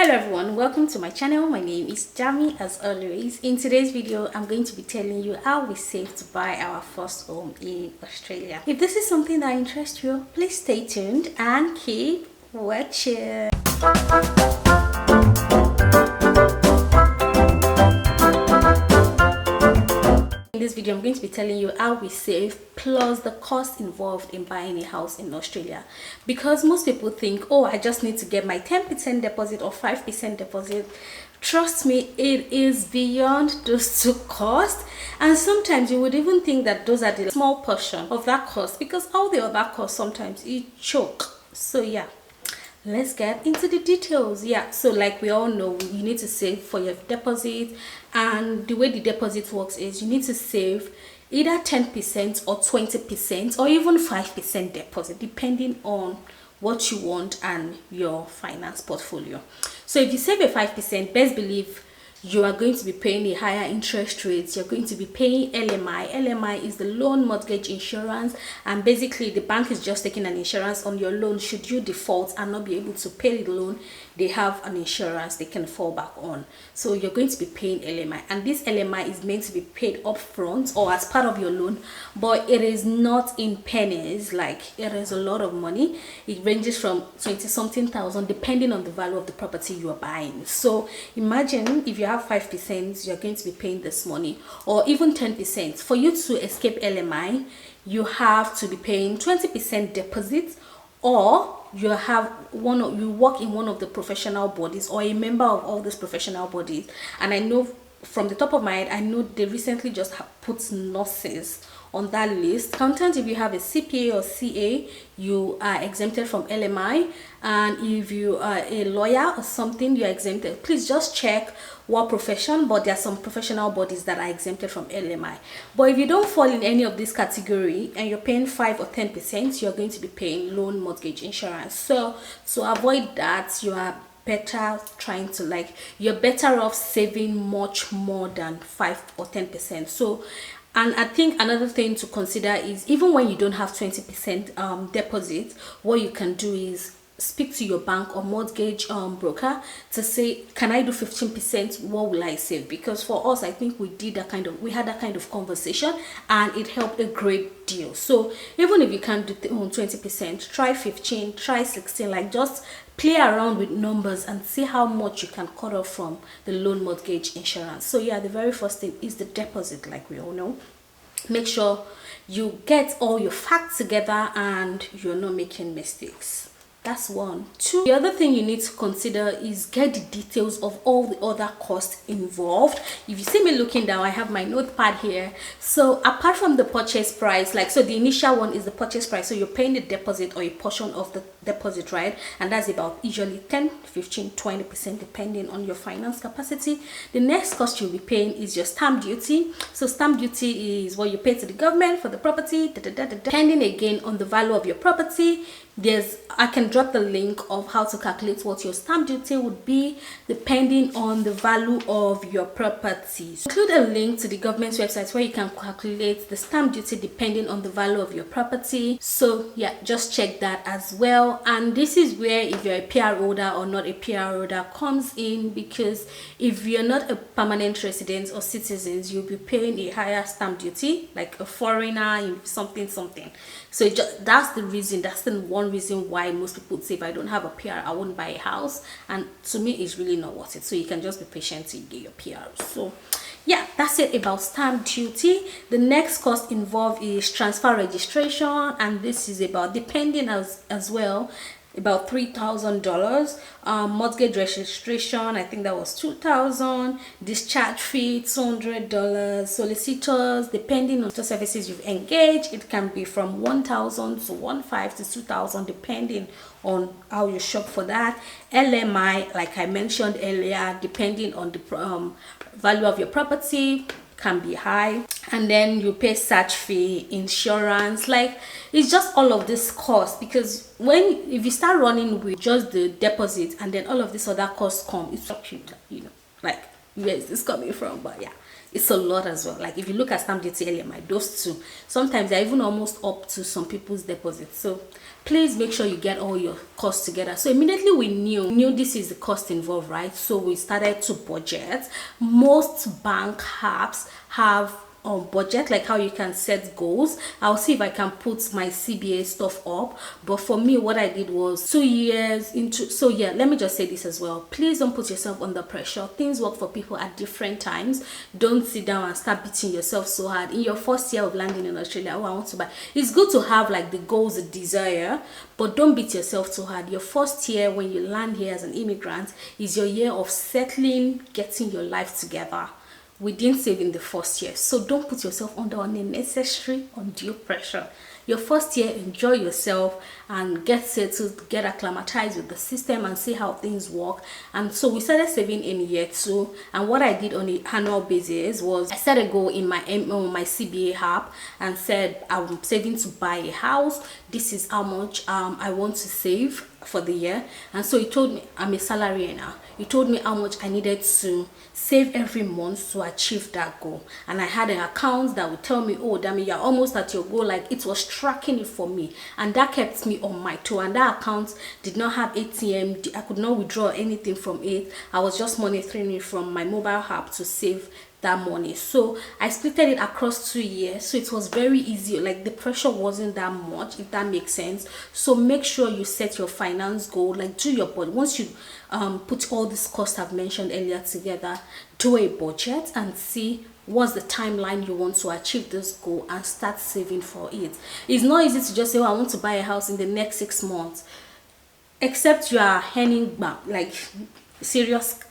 Hello everyone, welcome to my channel. My name is Jamie. As always, in today's video I'm going to be telling you how we save to buy our first home in Australia. If this is something that interests you, please stay tuned and keep watching. In this video I'm going to be telling you how we save plus the cost involved in buying a house in Australia, because most people think, oh, I just need to get my 10% deposit or 5% deposit. Trust me, it is beyond those two costs, and sometimes you would even think that those are the small portion of that cost, because all the other costs sometimes you choke. So yeah, let's get into the details. So like we all know, you need to save for your deposit, and the way the deposit works is you need to save either 10% or 20% or even 5% deposit, depending on what you want and your finance portfolio. So if you save a 5%, best believe you are going to be paying a higher interest rate. You're going to be paying LMI. LMI is the loan mortgage insurance, and basically the bank is just taking an insurance on your loan. Should you default and not be able to pay the loan, they have an insurance they can fall back on. So you're going to be paying LMI, and this LMI is meant to be paid upfront or as part of your loan, but it is not in pennies. Like, it is a lot of money. It ranges from 20 something thousand depending on the value of the property you are buying. So imagine if you have 5%, you're going to be paying this money, or even 10%. For you to escape LMI, you have to be paying 20% deposit, or you work in one of the professional bodies or a member of all these professional bodies. And I know from the top of my head, I know they recently just put nurses on that list. Accountant, if you have a CPA or CA, you are exempted from LMI, and if you are a lawyer or something, you're exempted. Please just check what profession, but there are some professional bodies that are exempted from LMI. But if you don't fall in any of this category and you're paying 5 or 10%, you're going to be paying loan mortgage insurance. So to avoid that, you are better you're better off saving much more than 5 or 10%. So, and I think another thing to consider is, even when you don't have 20% deposit, what you can do is speak to your bank or mortgage broker to say, can I do 15%? What will I save? Because for us, I think we had that kind of conversation, and it helped a great deal. So even if you can't do 20%, try 15, try 16. Like, just play around with numbers and see how much you can cut off from the loan mortgage insurance. So yeah, the very first thing is the deposit. Like we all know, make sure you get all your facts together and you're not making mistakes. That's one. Two, the other thing you need to consider is get the details of all the other costs involved. If you see me looking down, I have my notepad here. So apart from the purchase price, so the initial one is the purchase price. So you're paying the deposit or a portion of the deposit, right? And that's about usually 10, 15, 20% depending on your finance capacity. The next cost you'll be paying is your stamp duty. So stamp duty is what you pay to the government for the property, depending again on the value of your property. I can drop the link of how to calculate what your stamp duty would be depending on the value of your property. Include a link to the government's website where you can calculate the stamp duty depending on the value of your property. So yeah, just check that as well. And this is where, if you're a PR holder or not a PR holder, comes in, because if you're not a permanent resident or citizens, you'll be paying a higher stamp duty, like a foreigner, something. So that's the reason. That's the one reason why most people say, if I don't have a PR, I won't buy a house. And to me, it's really not worth it. So you can just be patient till you get your PR. So yeah, that's it about stamp duty. The next cost involved is transfer registration, and this is about, depending as well, about $3,000. Mortgage registration, I think that was $2,000. Discharge fee, $200. Solicitors, depending on the services you've engaged, it can be from $1,000 to $1,500 to $2,000 depending on how you shop for that. LMI, like I mentioned earlier, depending on the value of your property, can be high. And then you pay search fee, insurance. Like, it's just all of this cost, because if you start running with just the deposit and then all of this other costs come, it's up to you, like where is this coming from? But yeah, it's a lot as well. Like if you look at stamp duty earlier, those two, sometimes they're even almost up to some people's deposits. So please make sure you get all your costs together. So immediately we knew this is the cost involved, right? So we started to budget. Most bank apps have budget, like how you can set goals. I'll see if I can put my CBA stuff up, but for me what I did was 2 years into. So yeah, let me just say this as well, please don't put yourself under pressure. Things work for people at different times. Don't sit down and start beating yourself so hard in your first year of landing in Australia. Oh, I want to buy. It's good to have like the goals, the desire, but don't beat yourself too hard. Your first year when you land here as an immigrant is your year of settling, getting your life together. We didn't save in the first year, so don't put yourself under unnecessary undue pressure. Your first year, enjoy yourself and get settled, get acclimatized with the system and see how things work. And so we started saving in year 2, and what I did on an annual basis was I set a goal in my CBA app and said I'm saving to buy a house. This is how much I want to save for the year. And so he told me, I'm a salary earner, he told me how much I needed to save every month to achieve that goal. And I had an account that would tell me, oh damn it, you're almost at your goal. Like it was tracking it for me, and that kept me on my toe. And that account did not have ATM, I could not withdraw anything from it. I was just monitoring it from my mobile app to save that money. So I splitted it across 2 years, so it was very easy. Like the pressure wasn't that much, if that makes sense. So make sure you set your finance goal, like do your budget. Once you put all these costs I've mentioned earlier together, do a budget and see what's the timeline you want to achieve this goal and start saving for it. It's not easy to just say, oh, I want to buy a house in the next 6 months, except you are earning like serious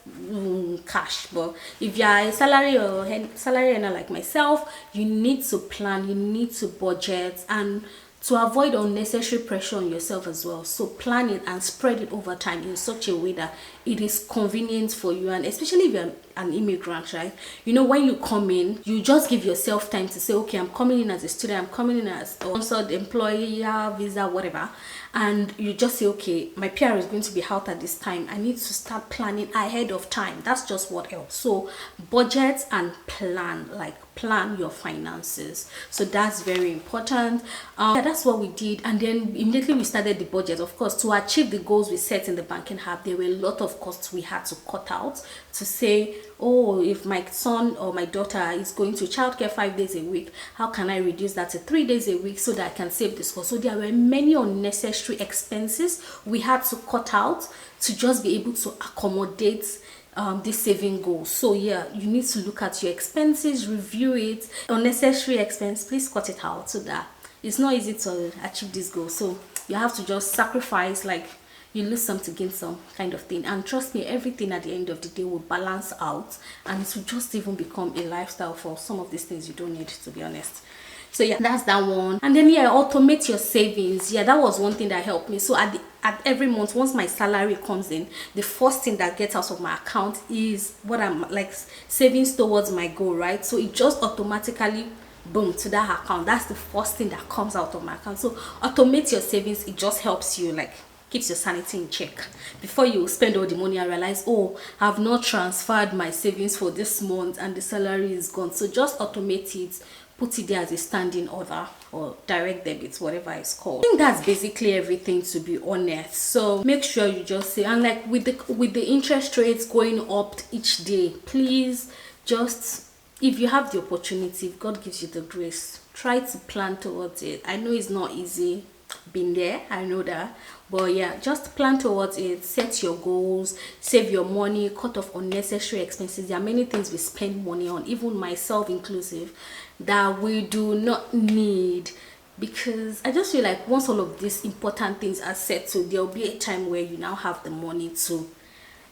cash. But if you are a salary earner like myself, you need to plan, you need to budget, and to avoid unnecessary pressure on yourself as well. So plan it and spread it over time in such a way that it is convenient for you. And especially if you're an immigrant, right? You know, when you come in, you just give yourself time to say, okay, I'm coming in as a student, I'm coming in as a sponsored employer, visa, whatever. And you just say, okay, my PR is going to be out at this time, I need to start planning ahead of time. That's just what else. So budget and plan, like plan your finances. So that's very important. Yeah, that's what we did. And then immediately we started the budget. Of course, to achieve the goals we set in the banking app, there were a lot of costs we had to cut out to say, oh, if my son or my daughter is going to childcare 5 days a week, how can I reduce that to 3 days a week so that I can save this cost? So there were many unnecessary expenses we had to cut out to just be able to accommodate this saving goal. So yeah, you need to look at your expenses, review it. Unnecessary expense, please cut it out, so that it's not easy to achieve this goal. So you have to just sacrifice, like you lose some to gain some kind of thing. And trust me, everything at the end of the day will balance out, and it will just even become a lifestyle for some of these things you don't need, to be honest. So yeah, that's that one. And then yeah, automate your savings. Yeah, that was one thing that helped me. So at every month, once my salary comes in, the first thing that gets out of my account is what I'm like savings towards my goal, right? So it just automatically boom to that account. That's the first thing that comes out of my account. So automate your savings. It just helps you, like keeps your sanity in check before you spend all the money and realize, oh, I've not transferred my savings for this month and the salary is gone. So just automate it, put it there as a standing order or direct debit, whatever it's called. I think that's basically everything, to be honest. So make sure you just say, and like with the interest rates going up each day, please just, if you have the opportunity, if God gives you the grace, try to plan towards it. I know it's not easy, been there, I know that, but yeah, just plan towards it, set your goals, save your money, cut off unnecessary expenses. There are many things we spend money on, even myself inclusive, that we do not need, because I just feel like once all of these important things are settled, there will be a time where you now have the money to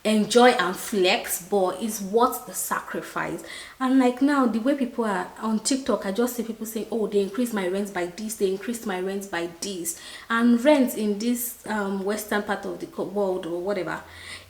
enjoy and flex, but it's worth the sacrifice. And like now, the way people are on TikTok, I just see people saying, oh, they increased my rent by this, they increased my rent by this. And rent in this western part of the world or whatever,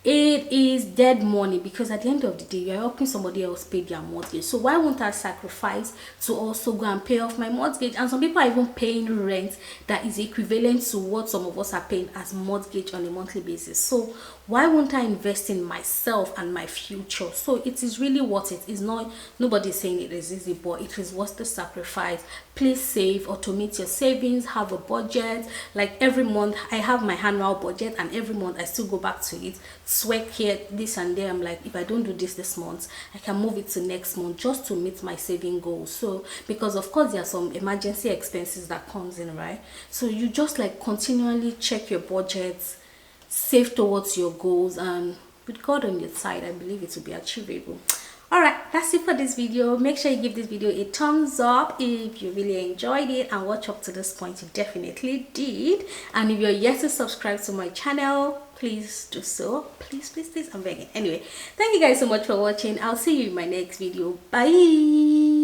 it is dead money, because at the end of the day, you're helping somebody else pay their mortgage. So why won't I sacrifice to also go and pay off my mortgage? And some people are even paying rent that is equivalent to what some of us are paying as mortgage on a monthly basis. So why won't I invest in myself and my future? So it is really worth it. It's not, nobody's saying it is easy, but it is worth the sacrifice. Please save, automate your savings, have a budget. Like every month I have my annual budget, and every month I still go back to it, sweat here, this and there. I'm like, if I don't do this month, I can move it to next month just to meet my saving goals. So because of course there are some emergency expenses that comes in, right? So you just like continually check your budgets, save towards your goals, and with God on your side, I believe it will be achievable. All right, that's it for this video. Make sure you give this video a thumbs up if you really enjoyed it and watch up to this point. You definitely did. And if you're yet to subscribe to my channel, please do so. Please, I'm begging. Anyway, thank you guys so much for watching. I'll see you in my next video. Bye.